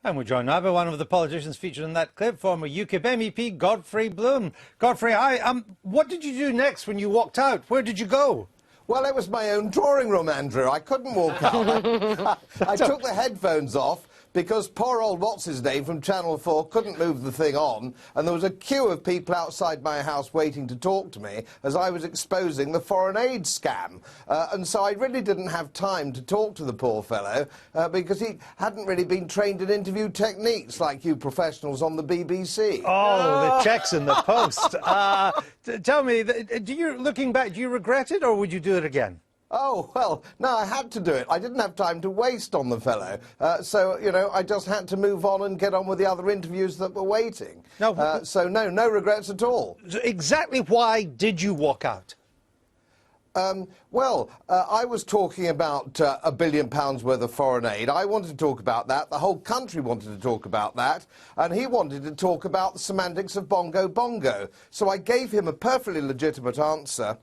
And we're joined now by one of the politicians featured in that clip, former UKIP MEP Godfrey Bloom. Godfrey, hi. What did you do next when you walked out? Where did you go? Well, it was my own drawing room, Andrew. I couldn't walk out. I took the headphones off because poor old what's-his-name from Channel 4 couldn't move the thing on, and there was a queue of people outside my house waiting to talk to me as I was exposing the foreign aid scam. And so I really didn't have time to talk to the poor fellow because he hadn't really been trained in interview techniques like you professionals on the BBC. Oh, the checks in the post. Tell me, looking back, do you regret it or would you do it again? Oh, well, no, I had to do it. I didn't have time to waste on the fellow. So, you know, I just had to move on and get on with the other interviews that were waiting. No, so, no regrets at all. So exactly why did you walk out? Well, I was talking about £1 billion worth of foreign aid. I wanted to talk about that. The whole country wanted to talk about that. And he wanted to talk about the semantics of bongo bongo. So I gave him a perfectly legitimate answer.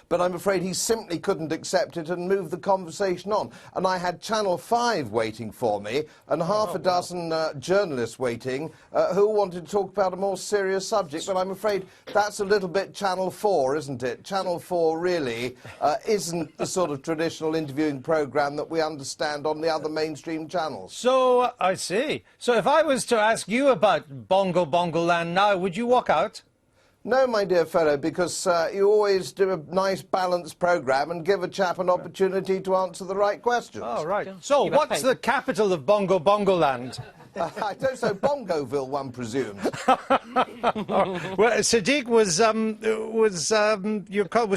But I'm afraid he simply couldn't accept it and move the conversation on. And I had Channel 5 waiting for me and half a dozen journalists waiting who wanted to talk about a more serious subject. But I'm afraid that's a little bit Channel 4, isn't it? Channel 4 really isn't the sort of traditional interviewing programme that we understand on the other mainstream channels. So, I see. So if I was to ask you about Bongo Bongo Land now, would you walk out? No, my dear fellow, because you always do a nice, balanced programme and give a chap an opportunity to answer the right questions. Oh, right. So, what's the capital of Bongo Bongo Land? I don't know, Bongoville, one presumes. Well, Sadiq, was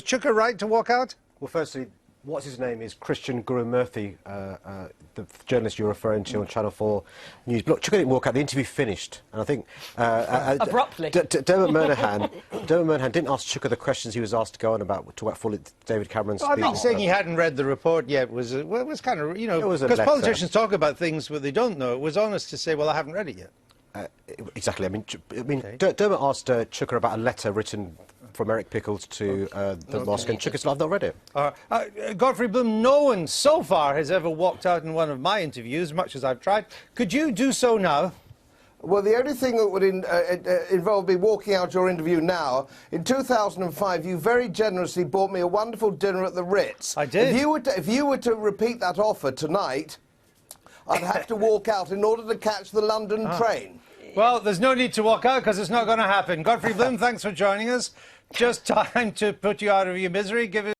Chuka right to walk out? Well, firstly, what's his name is Christian Guru Murthy, the journalist you're referring to on Channel 4 News. But look, Chuka didn't walk out. The interview finished, and I think abruptly. Dermot Moynihan didn't ask Chuka the questions he was asked to go on about fully David Cameron's speech. I'm not saying he hadn't read the report yet. It was kind of, you know, because politicians talk about things that they don't know. It was honest to say, well, I haven't read it yet. Exactly. I mean, Dermot asked Chuka about a letter written from Eric Pickles to the mosque, and Chuka said, I've not read it. Godfrey Bloom, no one so far has ever walked out in one of my interviews, much as I've tried. Could you do so now? Well, the only thing that would involve me walking out your interview now, in 2005, you very generously bought me a wonderful dinner at the Ritz. I did. If you were to repeat that offer tonight, I'd have to walk out in order to catch the London train. Well, there's no need to walk out because it's not going to happen. Godfrey Bloom, thanks for joining us. Just time to put you out of your misery. Give us